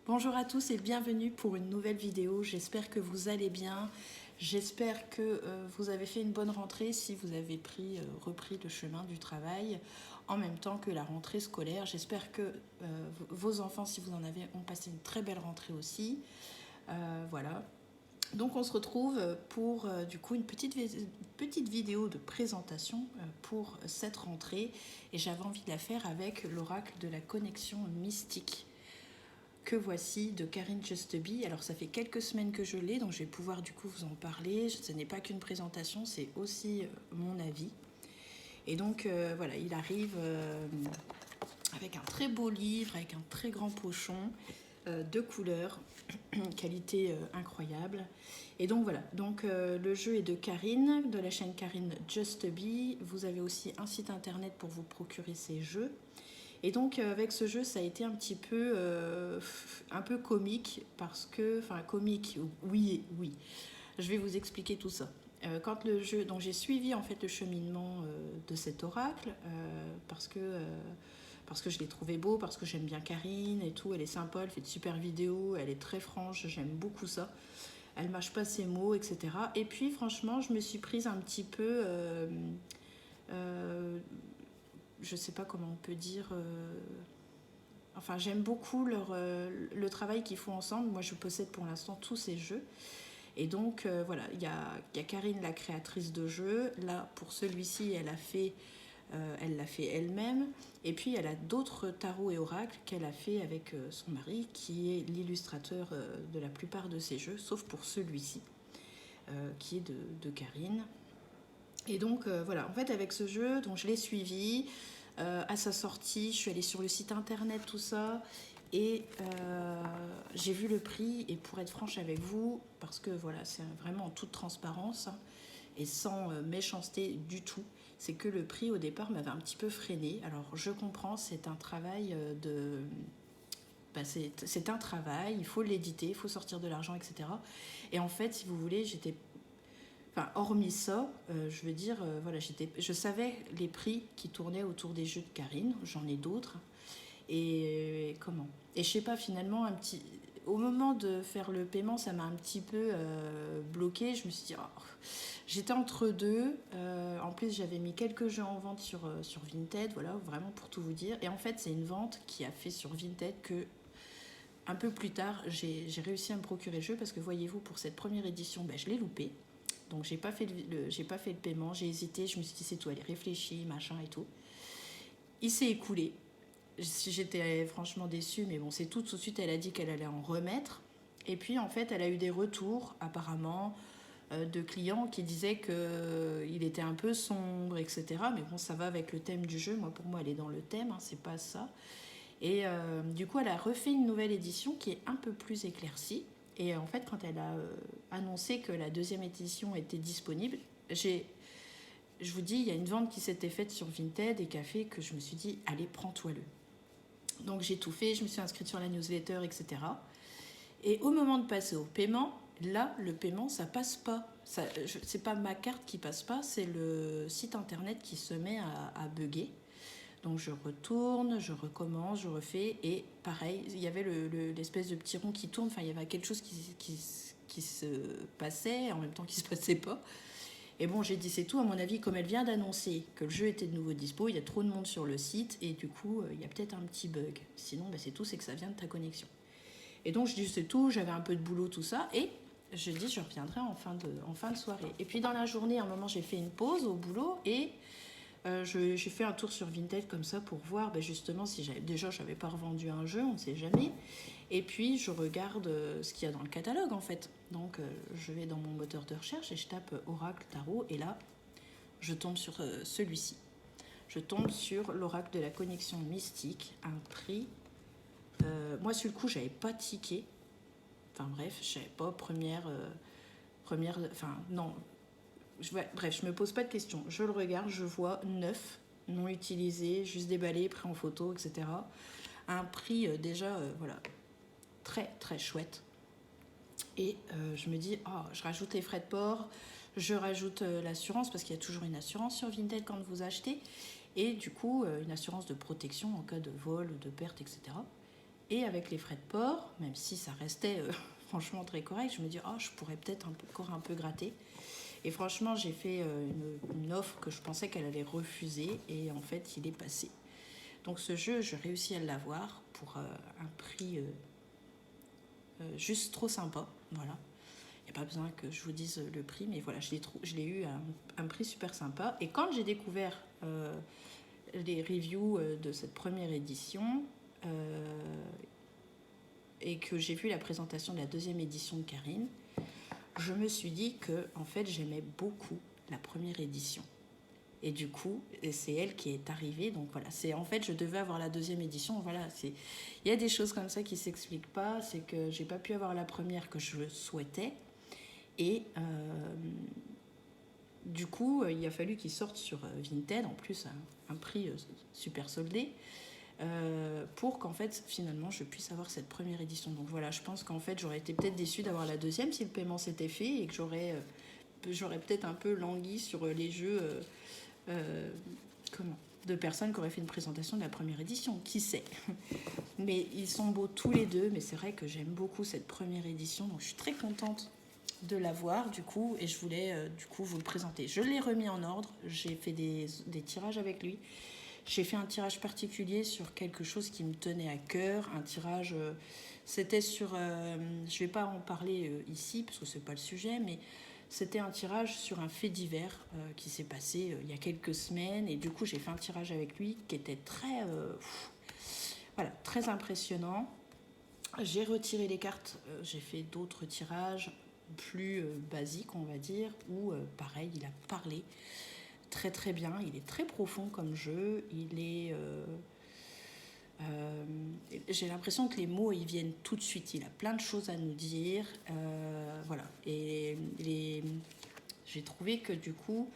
Bonjour à tous et bienvenue pour une nouvelle vidéo. J'espère que vous allez bien. J'espère que vous avez fait une bonne rentrée si vous avez repris le chemin du travail en même temps que la rentrée scolaire. J'espère que vos enfants, si vous en avez, ont passé une très belle rentrée aussi. Voilà. Donc on se retrouve pour du coup une petite vidéo de présentation pour cette rentrée et j'avais envie de la faire avec l'oracle de la connexion mystique que voici de Karine Justeby. Alors ça fait quelques semaines que je l'ai, donc je vais pouvoir du coup vous en parler. Ce n'est pas qu'une présentation, c'est aussi mon avis. Et donc voilà, il arrive avec un très beau livre, avec un très grand pochon de couleurs, qualité incroyable. Et donc voilà, donc le jeu est de Karine, de la chaîne Karine Justeby. Vous avez aussi un site internet pour vous procurer ces jeux. Et donc avec ce jeu, ça a été un peu comique parce que, enfin comique, oui, oui. Je vais vous expliquer tout ça. Quand le jeu, donc j'ai suivi en fait le cheminement de cet oracle parce que je l'ai trouvé beau, parce que j'aime bien Karine et tout. Elle est sympa, elle fait de super vidéos, elle est très franche, j'aime beaucoup ça. Elle mâche pas ses mots, etc. Et puis franchement, je me suis prise un petit peu je sais pas comment on peut dire. Enfin, j'aime beaucoup le travail qu'ils font ensemble. Moi, je possède pour l'instant tous ces jeux. Et donc, voilà, il y a Karine, la créatrice de jeux. Là, pour celui-ci, elle l'a fait elle-même. Et puis, elle a d'autres tarots et oracles qu'elle a fait avec son mari, qui est l'illustrateur de la plupart de ces jeux, sauf pour celui-ci, qui est de Karine. Et donc, voilà, en fait, avec ce jeu, donc, je l'ai suivi. À sa sortie, je suis allée sur le site internet, tout ça, et j'ai vu le prix. Et pour être franche avec vous, parce que voilà, c'est vraiment en toute transparence et sans méchanceté du tout, c'est que le prix au départ m'avait un petit peu freiné. Alors je comprends, c'est un travail c'est un travail, il faut l'éditer, il faut sortir de l'argent, etc. Et en fait, si vous voulez, enfin, hormis ça, je veux dire, voilà, je savais les prix qui tournaient autour des jeux de Karine, j'en ai d'autres. Et comment Et je sais pas, finalement, au moment de faire le paiement, ça m'a un petit peu bloqué. Je me suis dit, oh, j'étais entre deux. En plus, j'avais mis quelques jeux en vente sur Vinted, voilà, vraiment pour tout vous dire. Et en fait, c'est une vente qui a fait sur Vinted que un peu plus tard, j'ai réussi à me procurer le jeu parce que voyez-vous, pour cette première édition, je l'ai loupé. Donc j'ai pas fait le paiement, j'ai hésité, je me suis dit c'est tout, allez réfléchis, machin et tout. Il s'est écoulé. J'étais franchement déçue, mais bon, c'est tout de suite, elle a dit qu'elle allait en remettre. Et puis en fait, elle a eu des retours apparemment de clients qui disaient qu'il était un peu sombre, etc. Mais bon, ça va avec le thème du jeu. Moi, pour moi, elle est dans le thème, hein, c'est pas ça. Et du coup, elle a refait une nouvelle édition qui est un peu plus éclaircie. Et en fait, quand elle a annoncé que la deuxième édition était disponible, je vous dis, il y a une vente qui s'était faite sur Vinted et qui a fait que je me suis dit, allez, prends-toi-le. Donc j'ai tout fait, je me suis inscrite sur la newsletter, etc. Et au moment de passer au paiement, là, le paiement, ça passe pas. C'est pas ma carte qui passe pas, c'est le site internet qui se met à bugger. Donc je retourne, je recommence, je refais. Et pareil, il y avait l'espèce de petit rond qui tourne. Enfin, il y avait quelque chose qui se passait en même temps qui se passait pas. Et bon, j'ai dit c'est tout. À mon avis, comme elle vient d'annoncer que le jeu était de nouveau dispo, il y a trop de monde sur le site. Et du coup, il y a peut-être un petit bug. Sinon, c'est tout, c'est que ça vient de ta connexion. Et donc je dis c'est tout, j'avais un peu de boulot, tout ça. Et je dis je reviendrai en fin de soirée. Et puis dans la journée, à un moment, j'ai fait une pause au boulot et j'ai fait un tour sur Vinted comme ça pour voir justement si j'avais pas revendu un jeu, on ne sait jamais. Et puis je regarde ce qu'il y a dans le catalogue en fait. Donc je vais dans mon moteur de recherche et je tape Oracle Tarot et là je tombe sur celui-ci. Je tombe sur l'oracle de la connexion mystique, un prix. Moi sur le coup j'avais pas tiqué. Enfin bref, je savais pas enfin non. Bref, je me pose pas de questions. Je le regarde, je vois neuf, non utilisé, juste déballé, pris en photo, etc. À un prix déjà, voilà, très très chouette. Et je me dis, oh, je rajoute les frais de port, je rajoute l'assurance, parce qu'il y a toujours une assurance sur Vinted quand vous achetez, et du coup, une assurance de protection en cas de vol, de perte, etc. Et avec les frais de port, même si ça restait franchement très correct, je me dis, oh, je pourrais peut-être encore un peu gratter. Et franchement, j'ai fait une offre que je pensais qu'elle allait refuser, et en fait, il est passé. Donc ce jeu, j'ai réussi à l'avoir pour un prix juste trop sympa, voilà. Il n'y a pas besoin que je vous dise le prix, mais voilà, je l'ai eu à un prix super sympa. Et quand j'ai découvert les reviews de cette première édition et que j'ai vu la présentation de la deuxième édition de Karine, je me suis dit que en fait, j'aimais beaucoup la première édition. Et du coup, c'est elle qui est arrivée. Donc voilà, en fait, je devais avoir la deuxième édition. Voilà, il y a des choses comme ça qui ne s'expliquent pas. C'est que j'ai pas pu avoir la première que je souhaitais. Et du coup, il a fallu qu'ils sortent sur Vinted, en plus un prix super soldé, pour qu'en fait, finalement, je puisse avoir cette première édition. Donc voilà, je pense qu'en fait, j'aurais été peut-être déçue d'avoir la deuxième si le paiement s'était fait et que j'aurais peut-être un peu langui sur les jeux de personnes qui auraient fait une présentation de la première édition, qui sait. Mais ils sont beaux tous les deux, mais c'est vrai que j'aime beaucoup cette première édition, donc je suis très contente de l'avoir du coup, et je voulais du coup vous le présenter. Je l'ai remis en ordre, j'ai fait des tirages avec lui. J'ai fait un tirage particulier sur quelque chose qui me tenait à cœur, un tirage, c'était sur, je vais pas en parler ici parce que c'est pas le sujet, mais c'était un tirage sur un fait divers qui s'est passé il y a quelques semaines, et du coup j'ai fait un tirage avec lui qui était voilà, très impressionnant. J'ai retiré les cartes, j'ai fait d'autres tirages plus basiques, on va dire, où pareil, il a parlé très très bien, il est très profond comme jeu, j'ai l'impression que les mots ils viennent tout de suite, il a plein de choses à nous dire, voilà, et j'ai trouvé que du coup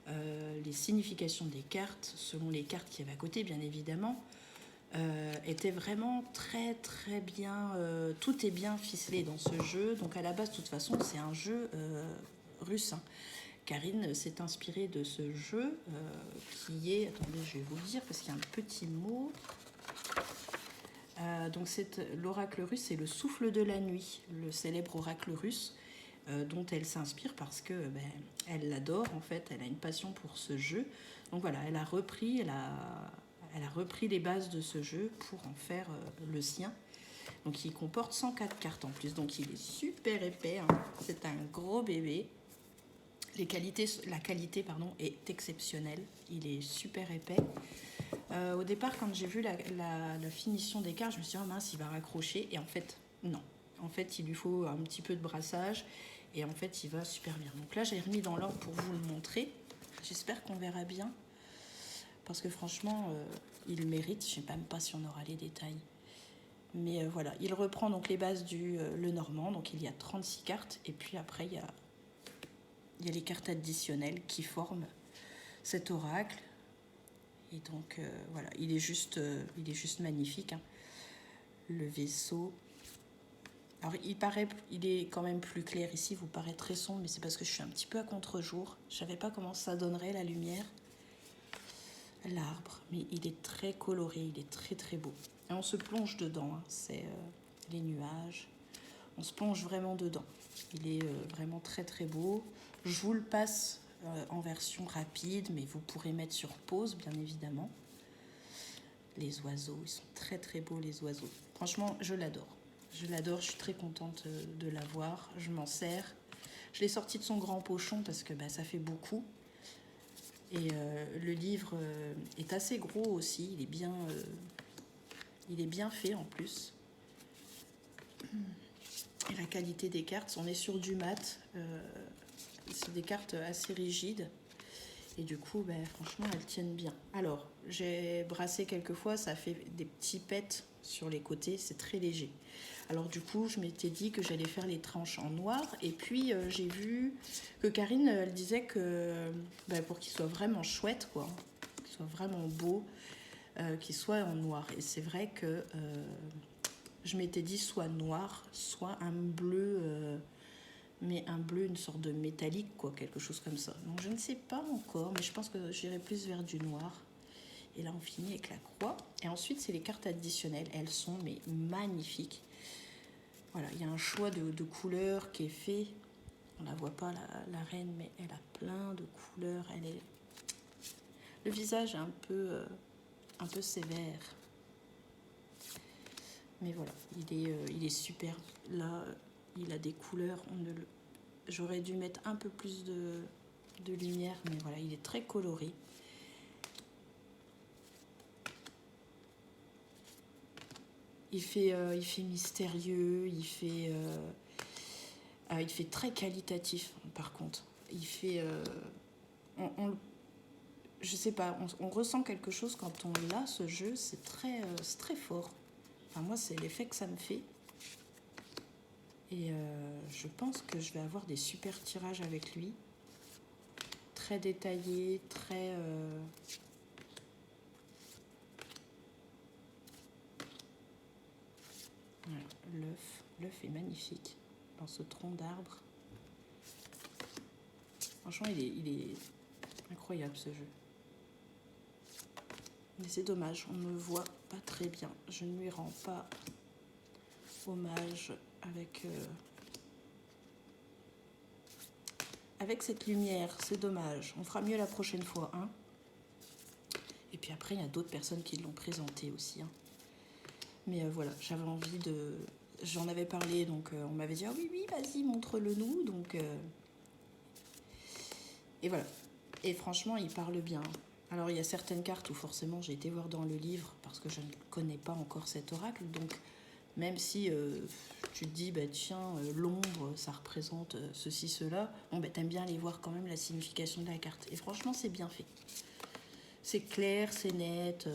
les significations des cartes, selon les cartes qu'il y avait à côté bien évidemment, était vraiment très très bien, tout est bien ficelé dans ce jeu. Donc à la base de toute façon c'est un jeu russe, hein. Karine s'est inspirée de ce jeu qui est, attendez je vais vous le dire parce qu'il y a un petit mot, donc l'oracle russe, c'est le souffle de la nuit, le célèbre oracle russe dont elle s'inspire parce que elle l'adore en fait, elle a une passion pour ce jeu. Donc voilà, elle a repris les bases de ce jeu pour en faire le sien. Donc il comporte 104 cartes en plus, donc il est super épais, hein. C'est un gros bébé. La qualité est exceptionnelle, il est super épais. Au départ, quand j'ai vu la finition des cartes, je me suis dit, oh mince, il va raccrocher. Et en fait, non. En fait, il lui faut un petit peu de brassage. Et en fait, il va super bien. Donc là, j'ai remis dans l'ordre pour vous le montrer. J'espère qu'on verra bien. Parce que franchement, il mérite. Je ne sais même pas si on aura les détails. Mais voilà, il reprend donc les bases du le normand. Donc il y a 36 cartes. Et puis après, il y a les cartes additionnelles qui forment cet oracle. Et donc voilà, il est juste magnifique, hein. Le vaisseau. Alors il est quand même plus clair ici, vous paraît très sombre, mais c'est parce que je suis un petit peu à contre-jour. Je savais pas comment ça donnerait la lumière. L'arbre, mais il est très coloré, il est très très beau. Et on se plonge dedans, hein. C'est les nuages. On se plonge vraiment dedans. Il est vraiment très très beau. Je vous le passe en version rapide, mais vous pourrez mettre sur pause, bien évidemment. Les oiseaux, ils sont très très beaux, les oiseaux. Franchement, je l'adore. Je l'adore, je suis très contente de l'avoir. Je m'en sers. Je l'ai sorti de son grand pochon parce que ça fait beaucoup. Et le livre est assez gros aussi. Il est bien fait en plus. Et la qualité des cartes, on est sur du mat. C'est des cartes assez rigides. Et du coup, franchement, elles tiennent bien. Alors, j'ai brassé quelques fois, ça fait des petits pets sur les côtés, c'est très léger. Alors du coup, je m'étais dit que j'allais faire les tranches en noir. Et puis, j'ai vu que Karine, elle disait que pour qu'il soit vraiment chouette, quoi, qu'il soit vraiment beau, qu'il soit en noir. Et c'est vrai que je m'étais dit soit noir, soit un bleu... mais un bleu, une sorte de métallique, quoi, quelque chose comme ça. Donc je ne sais pas encore, mais je pense que j'irai plus vers du noir. Et là, on finit avec la croix. Et ensuite, c'est les cartes additionnelles. Elles sont mais magnifiques. Voilà, il y a un choix de couleurs qui est fait. On ne la voit pas, la reine, mais elle a plein de couleurs. Le visage est un peu sévère. Mais voilà, il est superbe. Là, il a des couleurs. J'aurais dû mettre un peu plus de lumière, mais voilà, il est très coloré. Il fait mystérieux, il fait très qualitatif, par contre. Il fait... je sais pas, on ressent quelque chose quand on l'a, ce jeu, c'est très fort. Enfin, moi, c'est l'effet que ça me fait. Et je pense que je vais avoir des super tirages avec lui. Très détaillé, très... Voilà, l'œuf est magnifique dans ce tronc d'arbre. Franchement, il est incroyable ce jeu. Mais c'est dommage, on ne me voit pas très bien. Je ne lui rends pas hommage avec cette lumière. C'est dommage. On fera mieux la prochaine fois. Hein. Et puis après, il y a d'autres personnes qui l'ont présenté aussi. Hein. Mais voilà, j'avais envie de... J'en avais parlé, donc on m'avait dit « Ah oui, vas-y, montre-le nous. » Donc, et voilà. Et franchement, il parle bien. Alors, il y a certaines cartes où forcément j'ai été voir dans le livre parce que je ne connais pas encore cet oracle. Donc, même si tu te dis, bah, tiens, l'ombre, ça représente ceci, cela, bon, bah, t'aimes bien aller voir quand même la signification de la carte. Et franchement, c'est bien fait. C'est clair, c'est net.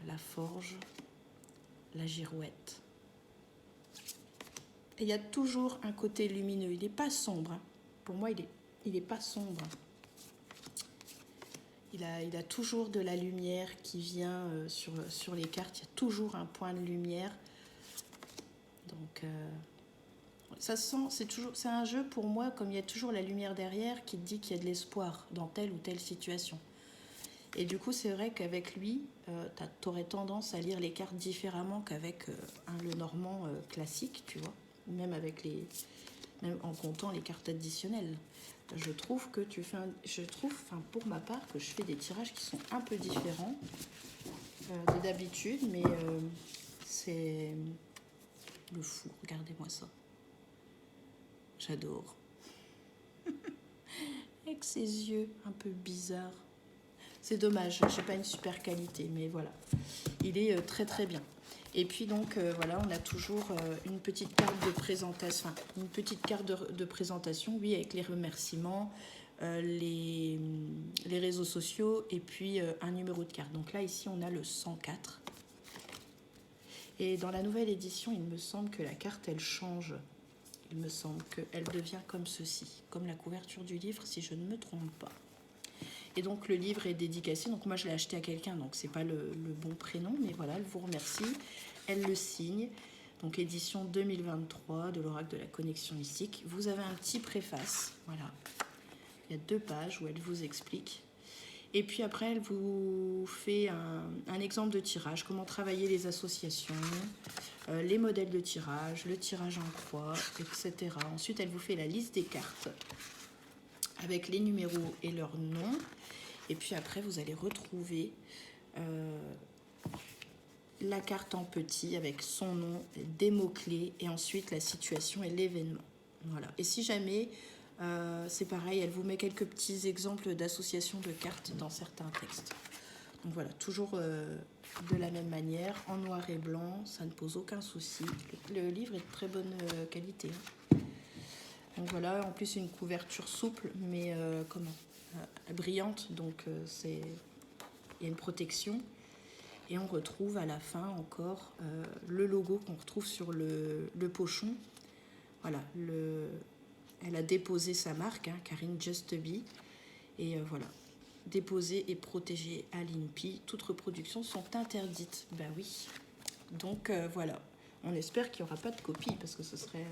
La forge, la girouette. Et il y a toujours un côté lumineux. Il n'est pas sombre. Hein. Pour moi, il est pas sombre. Il a toujours de la lumière qui vient sur les cartes. Il y a toujours un point de lumière. Donc, ça sent, c'est un jeu pour moi, comme il y a toujours la lumière derrière, qui te dit qu'il y a de l'espoir dans telle ou telle situation. Et du coup, c'est vrai qu'avec lui, tu aurais tendance à lire les cartes différemment qu'avec le normand classique, tu vois. Même en comptant les cartes additionnelles. Je trouve que pour ma part, que je fais des tirages qui sont un peu différents de d'habitude, mais c'est le fou. Regardez-moi ça. J'adore. Avec ses yeux un peu bizarres. C'est dommage, j'ai pas une super qualité, mais voilà. Il est très très bien. Et puis donc voilà, on a toujours une petite carte de présentation, oui, avec les remerciements, les réseaux sociaux et puis un numéro de carte. Donc là ici on a le 104. Et dans la nouvelle édition, il me semble que la carte elle change. Il me semble qu'elle devient comme ceci, comme la couverture du livre si je ne me trompe pas. Et donc le livre est dédicacé, donc moi je l'ai acheté à quelqu'un, donc c'est pas le bon prénom, mais voilà, elle vous remercie, elle le signe. Donc édition 2023 de l'Oracle de la Connexion Mystique. Vous avez un petit préface, voilà. Il y a 2 pages où elle vous explique. Et puis après, elle vous fait un exemple de tirage, comment travailler les associations, les modèles de tirage, le tirage en croix, etc. Ensuite, elle vous fait la liste des cartes avec les numéros et leurs noms. Et puis après, vous allez retrouver la carte en petit avec son nom, des mots-clés et ensuite la situation et l'événement. Voilà. Et si jamais, c'est pareil, elle vous met quelques petits exemples d'associations de cartes dans certains textes. Donc voilà, toujours de la même manière, en noir et blanc, ça ne pose aucun souci. Le livre est de très bonne qualité. Donc voilà, en plus une couverture souple, mais brillante, donc il y a une protection. Et on retrouve à la fin encore le logo qu'on retrouve sur le pochon. Voilà, elle a déposé sa marque, hein, Karine Just Be. Et voilà, déposée et protégée à l'INPI. Toutes reproductions sont interdites. Ben oui. Donc voilà. On espère qu'il n'y aura pas de copie, parce que ce serait...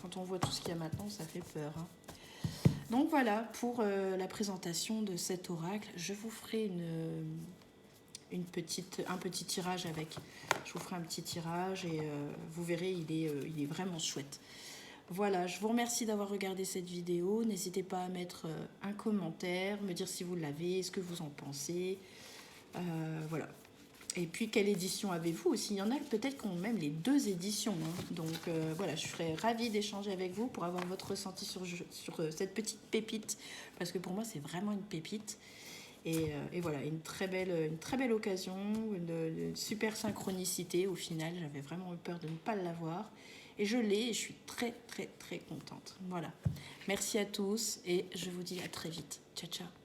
quand on voit tout ce qu'il y a maintenant, ça fait peur. Hein. Donc voilà pour la présentation de cet oracle. Je vous ferai un petit tirage avec. Je vous ferai un petit tirage et vous verrez, il est vraiment chouette. Voilà, je vous remercie d'avoir regardé cette vidéo. N'hésitez pas à mettre un commentaire, me dire si vous l'avez, ce que vous en pensez. Voilà. Et puis, quelle édition avez-vous aussi? Il y en a peut-être qui ont même les 2 éditions. Hein. Donc, voilà, je serais ravie d'échanger avec vous pour avoir votre ressenti sur cette petite pépite. Parce que pour moi, c'est vraiment une pépite. Et voilà, une très belle occasion, une super synchronicité. Au final, j'avais vraiment eu peur de ne pas l'avoir. Et je l'ai et je suis très, très, très contente. Voilà. Merci à tous et je vous dis à très vite. Ciao, ciao.